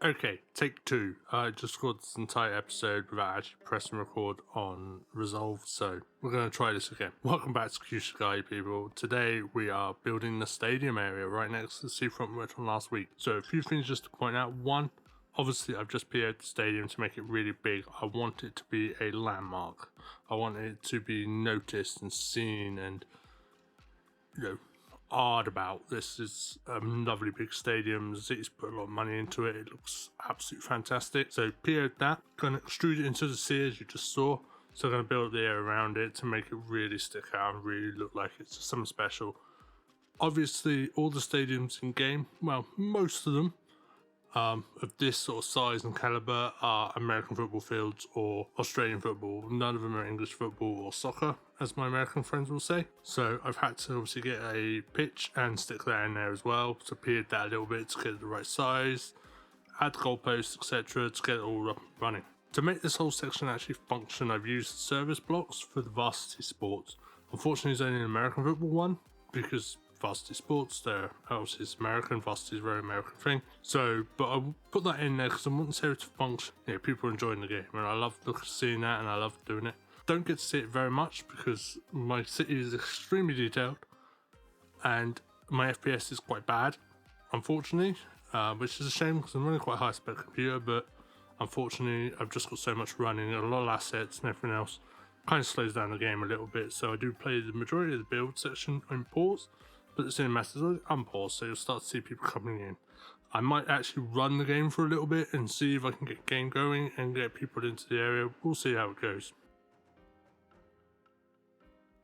Okay, take two. I just recorded this entire episode without actually pressing record on Resolve, so we're going to try this again. Welcome back to Kyushu, people. Today we are building the stadium area right next to the seafront we went on last week. So a few things just to point out. One, obviously I've just PO'd the stadium to make it really big. I want it to be a landmark. I want it to be noticed and seen and, odd about. This is a lovely big stadium. The city's put a lot of money into it. It looks absolutely fantastic. So PO'd that, gonna extrude it into the sea as you just saw. So I'm gonna build the air around it to make it really stick out and really look like it's something special. Obviously all the stadiums in game, well, most of them of this sort of size and caliber are American football fields or Australian football. None of them are English football or soccer, as my American friends will say. So I've had to obviously get a pitch and stick that in there as well. So peered that a little bit to get it the right size, add goalposts, etc. to get it all up and running. To make this whole section actually function, I've used service blocks for the Varsity Sports. Unfortunately, it's only an American football one because Varsity Sports, they're obviously it's American, Varsity is a very American thing. So, but I put that in there because I want it to function. People are enjoying the game and I love seeing that and I love doing it. Don't get to see it very much because my city is extremely detailed and my FPS is quite bad, unfortunately, which is a shame because I'm running quite a high spec computer, but unfortunately I've just got so much running, a lot of assets and everything else. Kind of slows down the game a little bit, so I do play the majority of the build section on pause, but the cinematics is unpaused, so you'll start to see people coming in. I might actually run the game for a little bit and see if I can get game going and get people into the area. We'll see how it goes.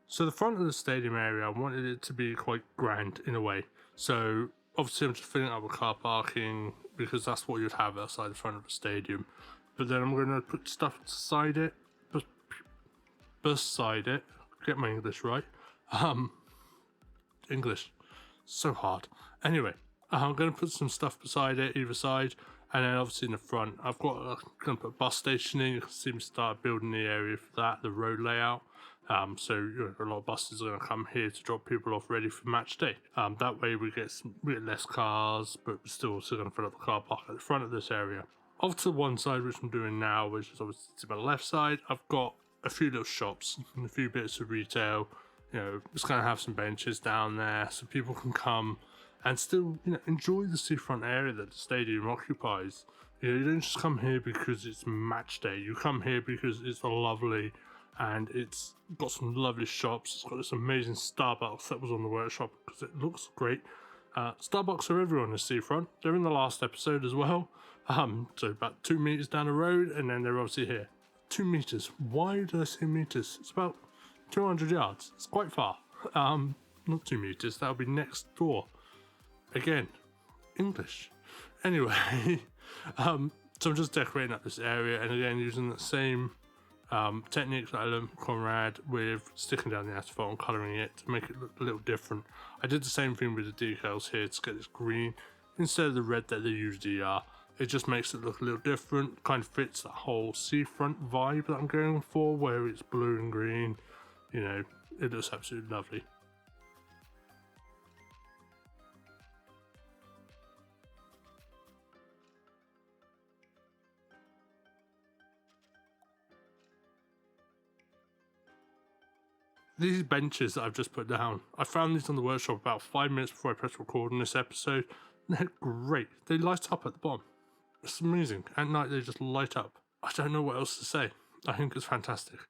So the front of the stadium area, I wanted it to be quite grand in a way. So obviously I'm just filling it up with car parking because that's what you'd have outside the front of the stadium. But then I'm going to put stuff beside it, get my English right. English, so hard. Anyway, I'm going to put some stuff beside it, either side, and then obviously in the front, I've got going to put a bus station in. You can see me start building the area for that, the road layout. So a lot of buses are going to come here to drop people off ready for match day. That way we get less cars, but we're still also going to fill up the car park at the front of this area. Off to one side, which I'm doing now, which is obviously to my left side, I've got a few little shops and a few bits of retail. Just going to have some benches down there so people can come and still, enjoy the seafront area that the stadium occupies. You don't just come here because it's match day. You come here because it's lovely and it's got some lovely shops. It's got this amazing Starbucks that was on the workshop because it looks great. Starbucks are everywhere on the seafront. They're in the last episode as well. So about 2 meters down the road, and then they're obviously here. 2 meters. Why did I say meters? It's about 200 yards. It's quite far. Not 2 meters. That'll be next door. Again, English. Anyway, so I'm just decorating up this area, and again using the same techniques that I learned from Conrad with sticking down the asphalt and colouring it to make it look a little different. I did the same thing with the decals here to get this green instead of the red that they usually are. It just makes it look a little different, kind of fits that whole seafront vibe that I'm going for, where it's blue and green. It looks absolutely lovely. These benches that I've just put down, I found these on the workshop about 5 minutes before I pressed record on this episode. They're great. They light up at the bottom. It's amazing. At night they just light up. I don't know what else to say. I think it's fantastic.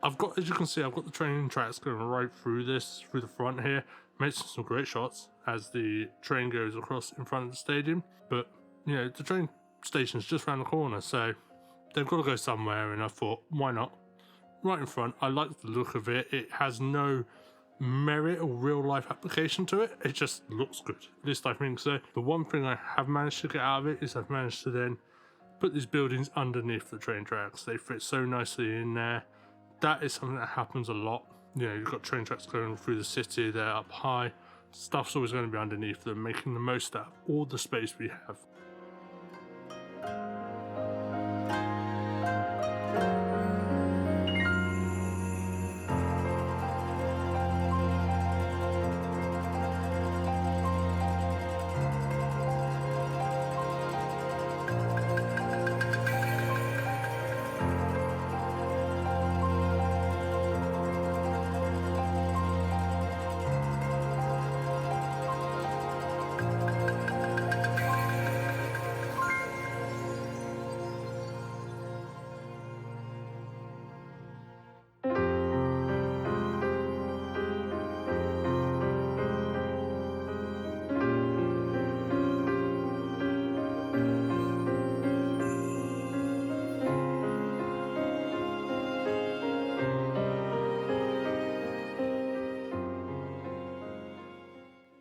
As you can see, I've got the training tracks going right through the front here. Makes some great shots as the train goes across in front of the stadium. But, the train station's just around the corner, so they've got to go somewhere, and I thought, why not? Right in front, I like the look of it. It has no merit or real life application to it. It just looks good. At least I think so. The one thing I have managed to get out of it is I've managed to then put these buildings underneath the train tracks. They fit so nicely in there. That is something that happens a lot. You've got train tracks going through the city, they're up high. Stuff's always going to be underneath them, making the most out of all the space we have.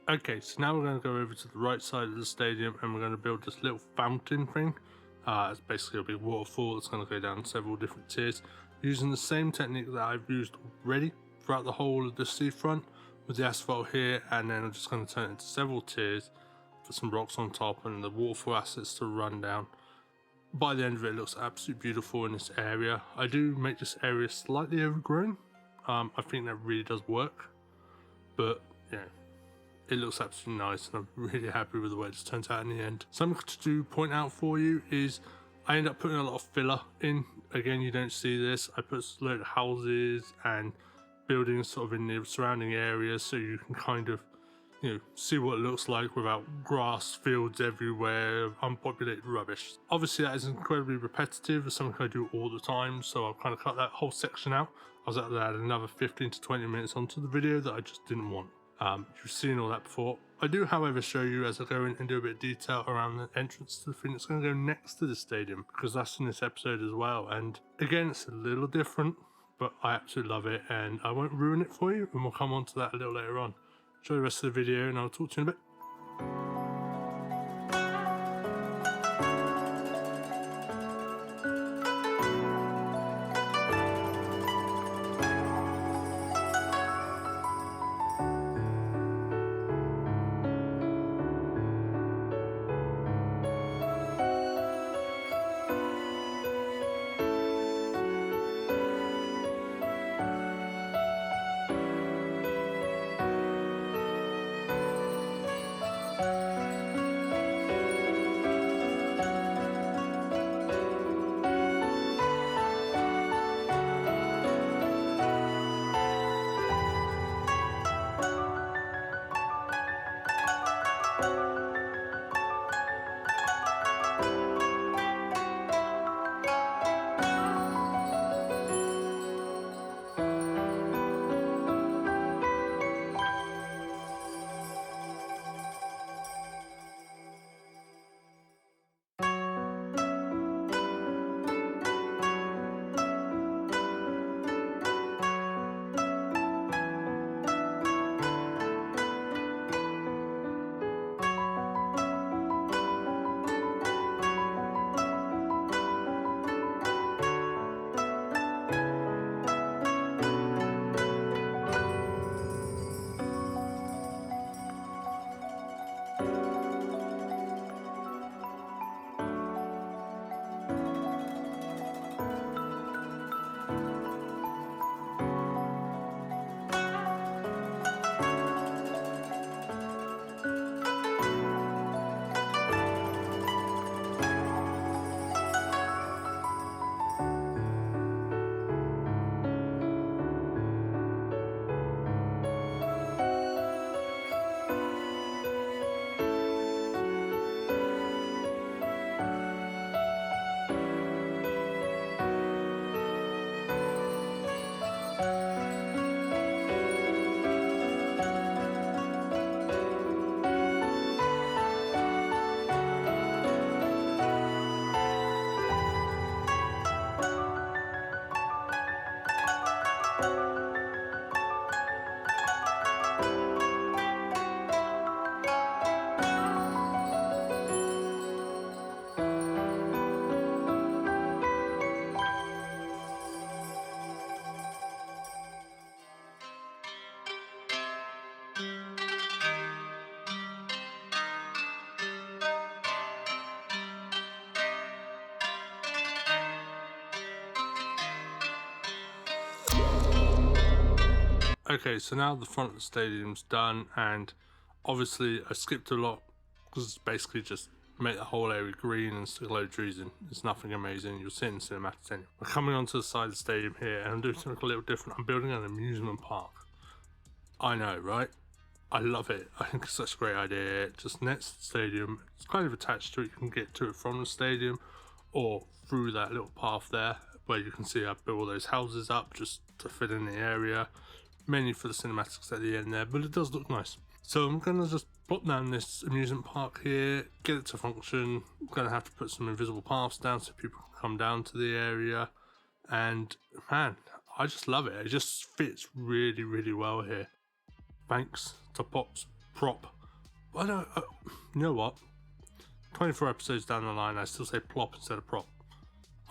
Okay, so now we're going to go over to the right side of the stadium and we're going to build this little fountain thing. It's basically a big waterfall that's going to go down several different tiers using the same technique that I've used already throughout the whole of the seafront with the asphalt here, and then I'm just going to turn it into several tiers, put some rocks on top and the waterfall assets to run down. By the end of it, it looks absolutely beautiful in this area. I do make this area slightly overgrown. I think that really does work, but yeah, it looks absolutely nice and I'm really happy with the way this turns out in the end. Something to point out for you is I end up putting a lot of filler in. Again, you don't see this. I put a load of houses and buildings sort of in the surrounding areas so you can kind of, you know, see what it looks like without grass, fields everywhere, unpopulated rubbish. Obviously that is incredibly repetitive. It's something I do all the time, so I'll kind of cut that whole section out. I was able to add another 15 to 20 minutes onto the video that I just didn't want. You've seen all that before. I do, however, show you as I go in and do a bit of detail around the entrance to the thing that's going to go next to the stadium, because that's in this episode as well. And again, it's a little different, but I absolutely love it and I won't ruin it for you, and we'll come on to that a little later on. Enjoy the rest of the video and I'll talk to you in a bit. Okay, so now the front of the stadium's done, and obviously I skipped a lot because it's basically just make the whole area green and stick a load of trees in. It's nothing amazing. You'll see it in cinematics anyway. We're coming onto the side of the stadium here and I'm doing something a little different. I'm building an amusement park. I know, right? I love it. I think it's such a great idea. Just next to the stadium, it's kind of attached to it. You can get to it from the stadium or through that little path there where you can see I built all those houses up just to fit in the area, mainly for the cinematics at the end there, but it does look nice. So I'm going to just plot down this amusement park here, get it to function. I'm going to have to put some invisible paths down so people can come down to the area, and man, I just love it. It just fits really, really well here. Thanks to Prop I don't, you know what? 24 episodes down the line, I still say plop instead of prop.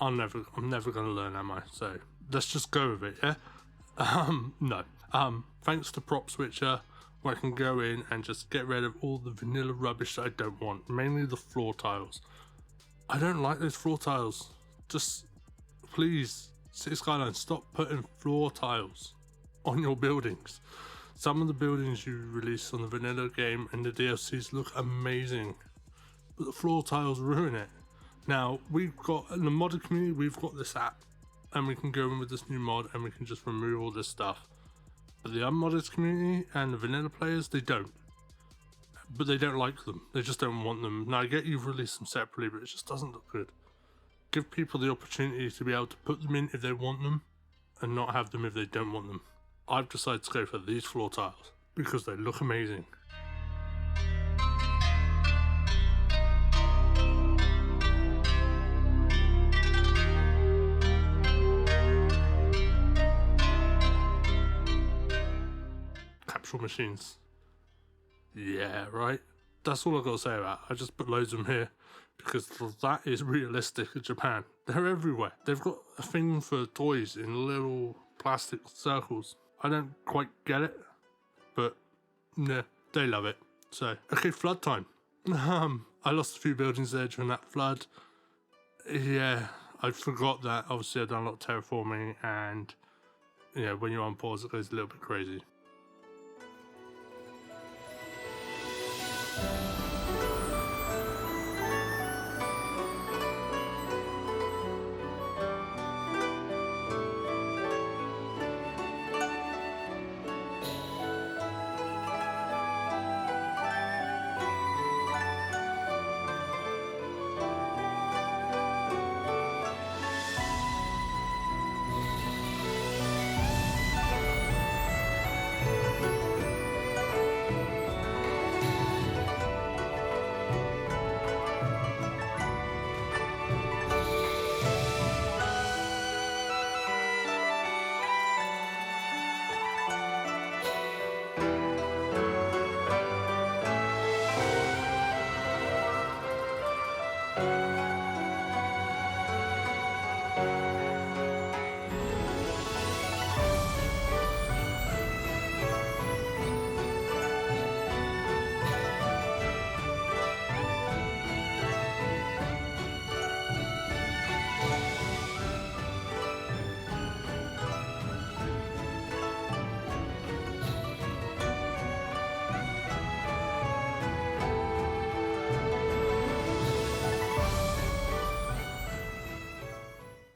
I'm never gonna learn, am I? So let's just go with it, yeah? No. Thanks to Prop Switcher, where I can go in and just get rid of all the vanilla rubbish that I don't want, mainly the floor tiles. I don't like those floor tiles. Just, please, City Skylines, stop putting floor tiles on your buildings. Some of the buildings you release on the vanilla game and the DLCs look amazing, but the floor tiles ruin it. Now, we've got, in the modded community, we've got this app, and we can go in with this new mod and we can just remove all this stuff. But the unmodded community and the vanilla players, they don't. But they don't like them. They just don't want them. Now, I get you've released them separately, but it just doesn't look good. Give people the opportunity to be able to put them in if they want them, and not have them if they don't want them. I've decided to go for these floor tiles because they look amazing. Capsule machines. Yeah, right? That's all I've got to say about it. I just put loads of them here because that is realistic in Japan. They're everywhere. They've got a thing for toys in little plastic circles. I don't quite get it, but yeah, they love it. So, okay, flood time. I lost a few buildings there during that flood. Yeah, I forgot that. Obviously, I've done a lot of terraforming, and yeah, when you're on pause, it goes a little bit crazy.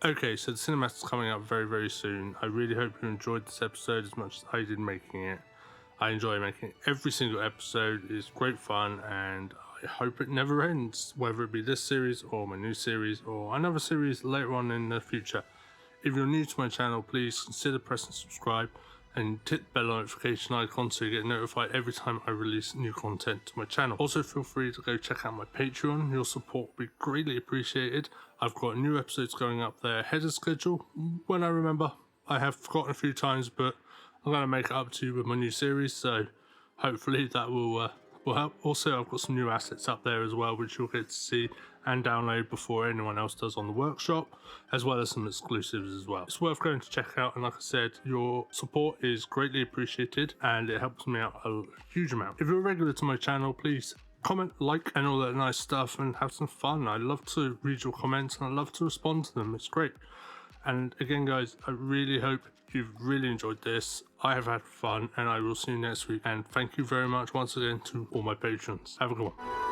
Okay, so the cinematic's coming up very, very soon. I really hope you enjoyed this episode as much as I did making it. I enjoy making it. Every single episode is great fun, and I hope it never ends, whether it be this series or my new series or another series later on in the future. If you're new to my channel, please consider pressing subscribe and hit the bell notification icon so you get notified every time I release new content to my channel. Also, feel free to go check out my Patreon. Your support will be greatly appreciated. I've got new episodes going up there ahead of schedule when I remember. I have forgotten a few times, but I'm going to make it up to you with my new series, so hopefully that will help. Also, I've got some new assets up there as well, which you'll get to see and download before anyone else does on the workshop, as well as some exclusives as well. It's worth going to check out, and like I said, your support is greatly appreciated and it helps me out a huge amount. If you're a regular to my channel, please comment, like, and all that nice stuff, and have some fun. I love to read your comments and I love to respond to them. It's great. And again, guys, I really hope you've really enjoyed this. I have had fun, and I will see you next week. And thank you very much once again to all my patrons. Have a good one.